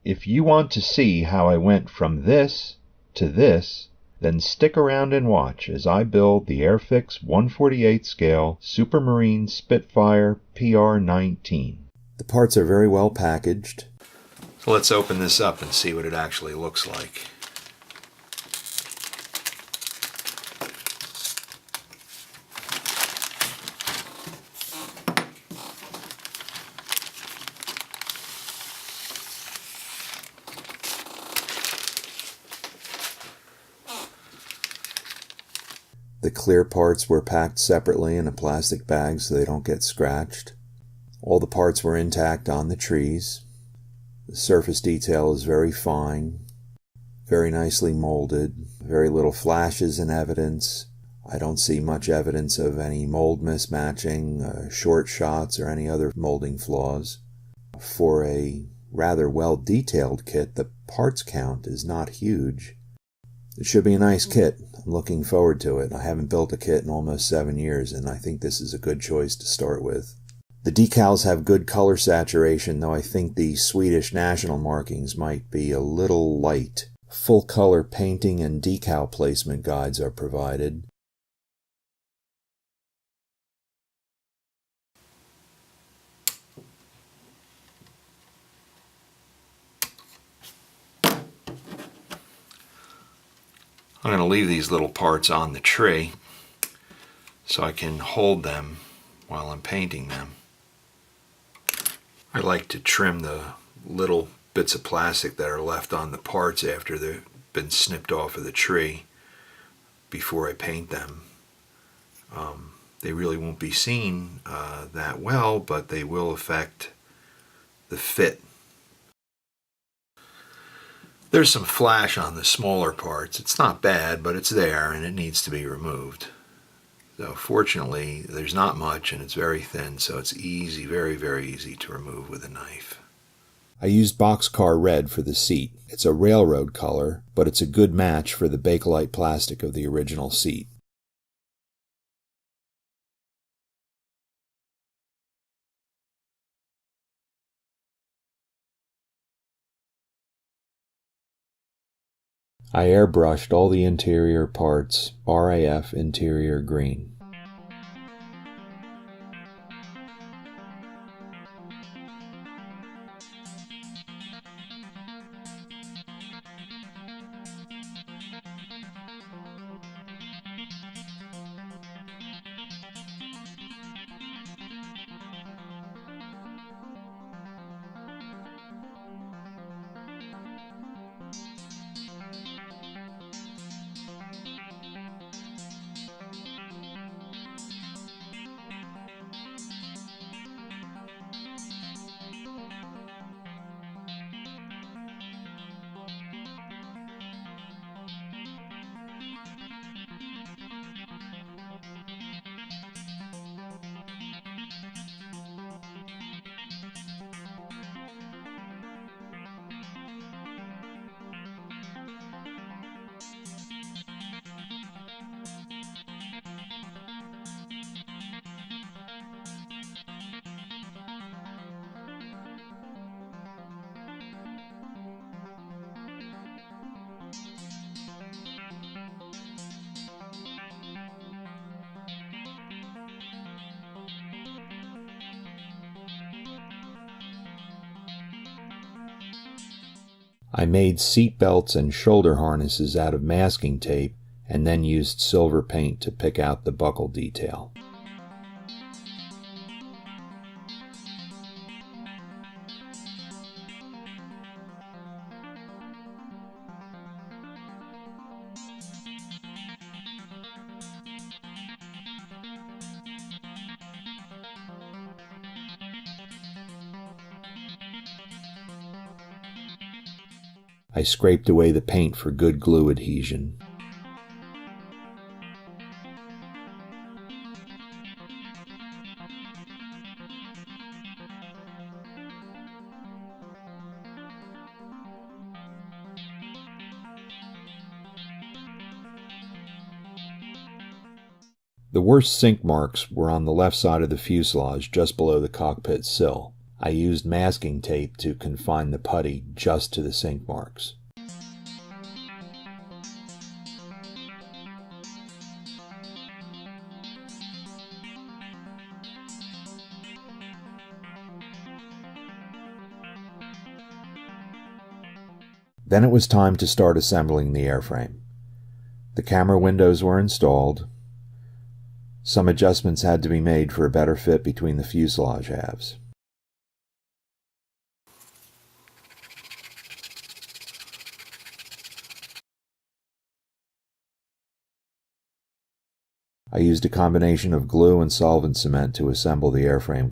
If you want to see how I went from this to this, then stick around and watch as I build the Airfix 1/48 scale Supermarine Spitfire PR.19. The parts are very well packaged. So let's open this up and see what it actually looks like. The clear parts were packed separately in a plastic bag so they don't get scratched. All the parts were intact on the trees. The surface detail is very fine, very nicely molded, very little flashes in evidence. I don't see much evidence of any mold mismatching, short shots, or any other molding flaws. For a rather well-detailed kit, the parts count is not huge. It should be a nice kit. I'm looking forward to it. I haven't built a kit in almost 7 years, and I think this is a good choice to start with. The decals have good color saturation, though I think the Swedish national markings might be a little light. Full color painting and decal placement guides are provided. I'm going to leave these little parts on the tray so I can hold them while I'm painting them. I like to trim the little bits of plastic that are left on the parts after they've been snipped off of the tree before I paint them. They really won't be seen that well, but they will affect the fit. There's some flash on the smaller parts. It's not bad, but it's there and it needs to be removed. So fortunately, there's not much and it's very thin, so it's easy, very, very easy to remove with a knife. I used boxcar red for the seat. It's a railroad color, but it's a good match for the Bakelite plastic of the original seat. I airbrushed all the interior parts RAF interior green. I made seat belts and shoulder harnesses out of masking tape and then used silver paint to pick out the buckle detail. I scraped away the paint for good glue adhesion. The worst sink marks were on the left side of the fuselage, just below the cockpit sill. I used masking tape to confine the putty just to the sink marks. Then it was time to start assembling the airframe. The camera windows were installed. Some adjustments had to be made for a better fit between the fuselage halves. I used a combination of glue and solvent cement to assemble the airframe.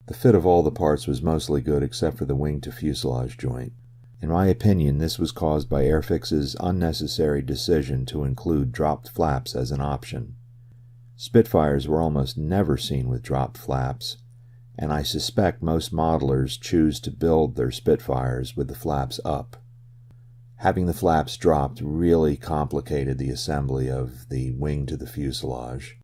The fit of all the parts was mostly good except for the wing to fuselage joint. In my opinion, this was caused by Airfix's unnecessary decision to include dropped flaps as an option. Spitfires were almost never seen with dropped flaps, and I suspect most modelers choose to build their Spitfires with the flaps up. Having the flaps dropped really complicated the assembly of the wing to the fuselage.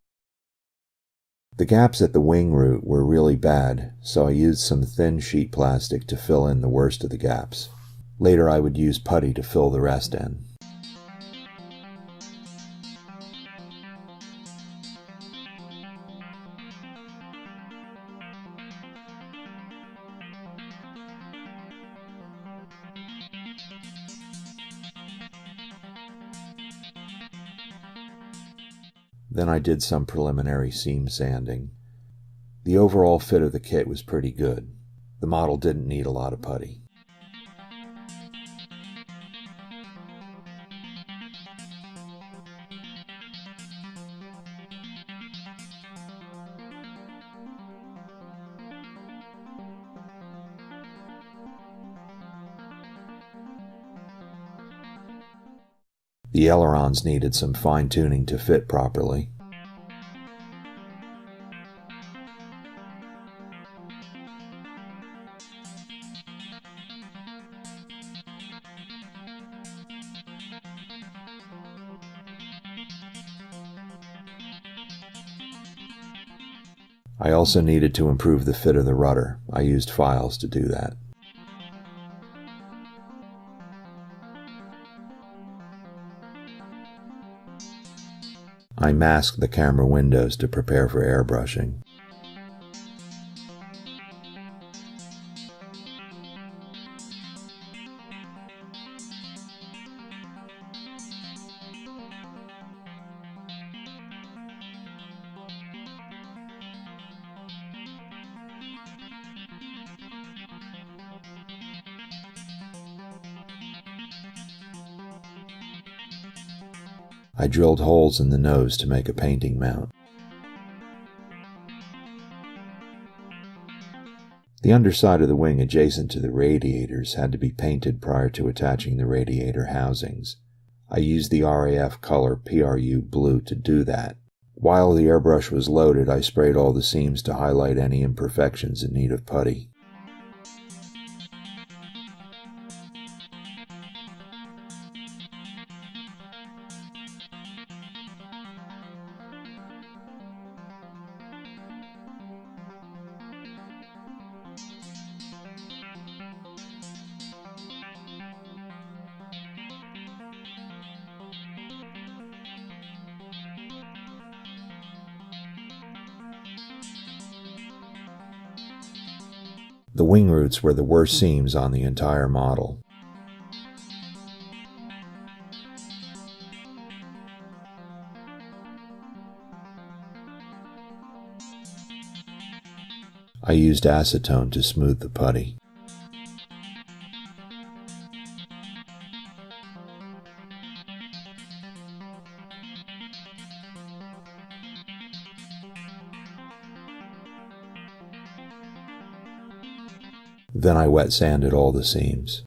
The gaps at the wing root were really bad, so I used some thin sheet plastic to fill in the worst of the gaps. Later I would use putty to fill the rest in. Then I did some preliminary seam sanding. The overall fit of the kit was pretty good. The model didn't need a lot of putty. The ailerons needed some fine-tuning to fit properly. I also needed to improve the fit of the rudder. I used files to do that. I masked the camera windows to prepare for airbrushing. I drilled holes in the nose to make a painting mount. The underside of the wing adjacent to the radiators had to be painted prior to attaching the radiator housings. I used the RAF color PRU blue to do that. While the airbrush was loaded, I sprayed all the seams to highlight any imperfections in need of putty. The wing roots were the worst seams on the entire model. I used acetone to smooth the putty. Then I wet sanded all the seams.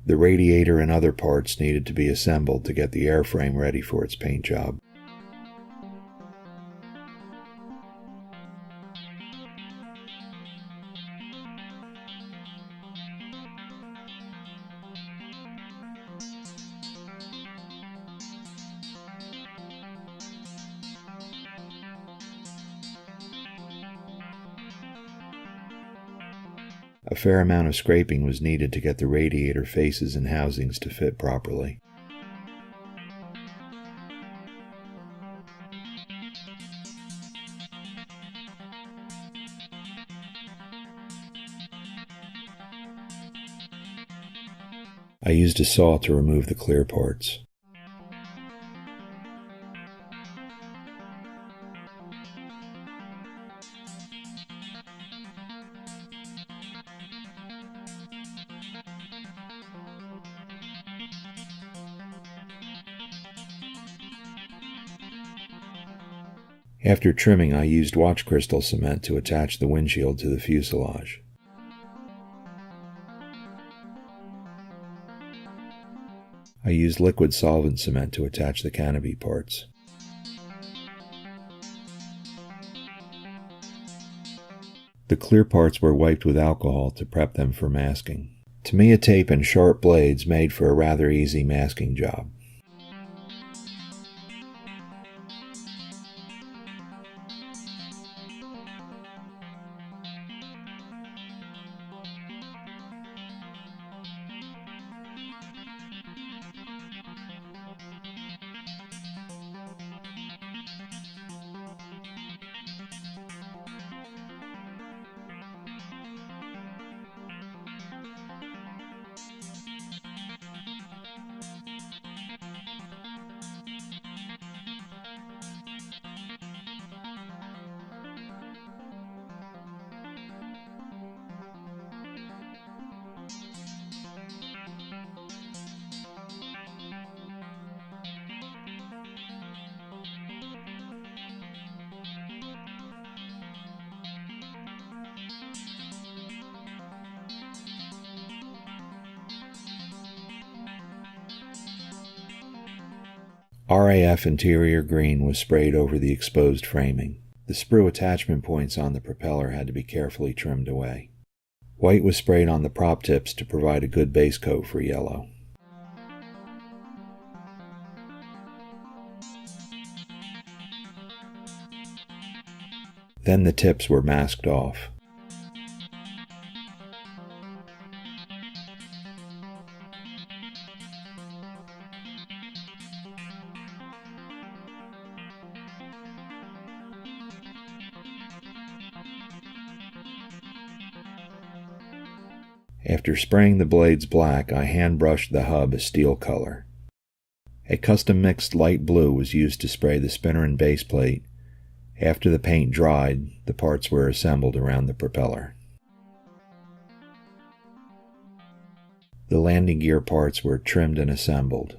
The radiator and other parts needed to be assembled to get the airframe ready for its paint job. A fair amount of scraping was needed to get the radiator faces and housings to fit properly. I used a saw to remove the clear parts. After trimming, I used watch crystal cement to attach the windshield to the fuselage. I used liquid solvent cement to attach the canopy parts. The clear parts were wiped with alcohol to prep them for masking. Tamiya tape and sharp blades made for a rather easy masking job. RAF interior green was sprayed over the exposed framing. The sprue attachment points on the propeller had to be carefully trimmed away. White was sprayed on the prop tips to provide a good base coat for yellow. Then the tips were masked off. After spraying the blades black, I hand-brushed the hub a steel color. A custom mixed light blue was used to spray the spinner and base plate. After the paint dried, the parts were assembled around the propeller. The landing gear parts were trimmed and assembled.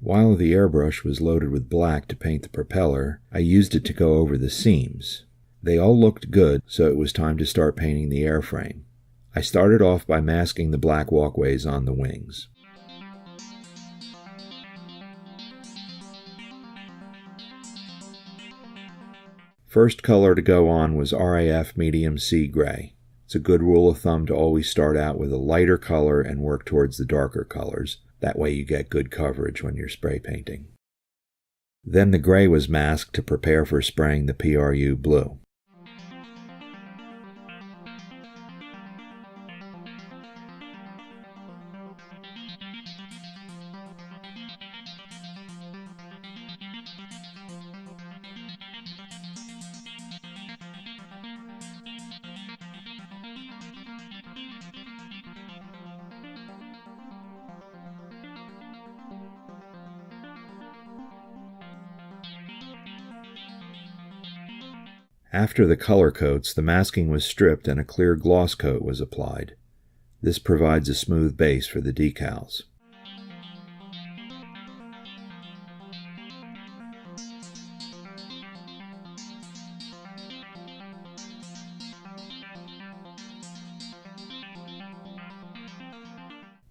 While the airbrush was loaded with black to paint the propeller, I used it to go over the seams. They all looked good, so it was time to start painting the airframe. I started off by masking the black walkways on the wings. First color to go on was RAF medium sea gray. It's a good rule of thumb to always start out with a lighter color and work towards the darker colors. That way you get good coverage when you're spray painting. Then the gray was masked to prepare for spraying the PRU blue. After the color coats, the masking was stripped and a clear gloss coat was applied. This provides a smooth base for the decals.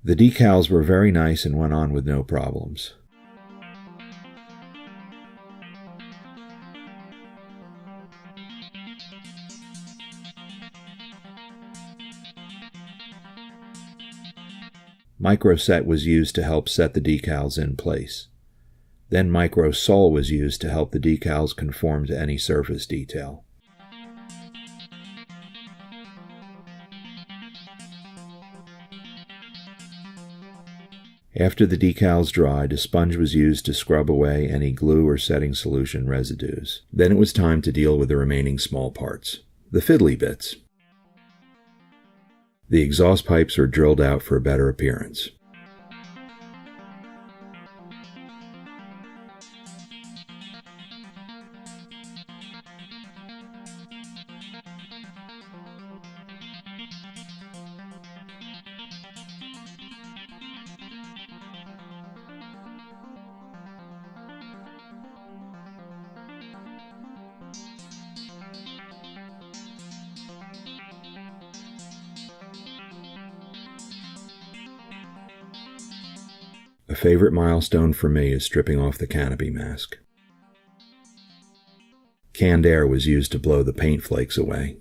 The decals were very nice and went on with no problems. Microset was used to help set the decals in place. Then Microsole was used to help the decals conform to any surface detail. After the decals dried, a sponge was used to scrub away any glue or setting solution residues. Then it was time to deal with the remaining small parts, the fiddly bits. The exhaust pipes were drilled out for a better appearance. A favorite milestone for me is stripping off the canopy mask. Canned air was used to blow the paint flakes away.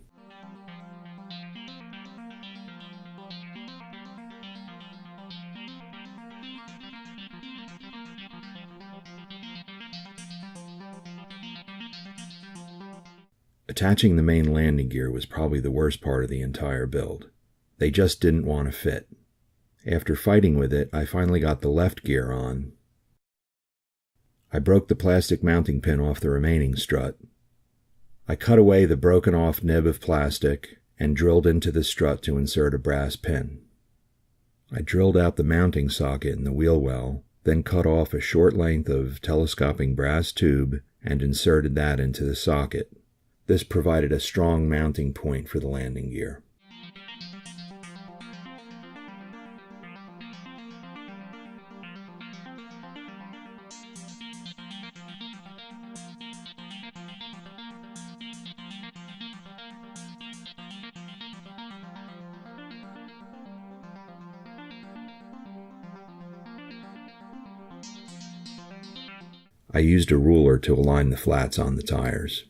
Attaching the main landing gear was probably the worst part of the entire build. They just didn't want to fit. After fighting with it, I finally got the left gear on. I broke the plastic mounting pin off the remaining strut. I cut away the broken off nib of plastic and drilled into the strut to insert a brass pin. I drilled out the mounting socket in the wheel well, then cut off a short length of telescoping brass tube and inserted that into the socket. This provided a strong mounting point for the landing gear. I used a ruler to align the flats on the tires.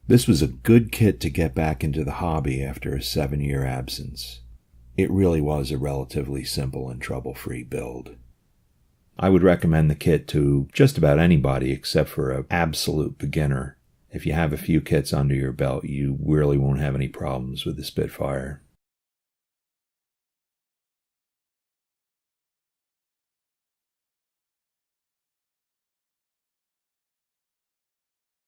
This was a good kit to get back into the hobby after a 7-year absence. It really was a relatively simple and trouble-free build. I would recommend the kit to just about anybody except for an absolute beginner. If you have a few kits under your belt, you really won't have any problems with the Spitfire.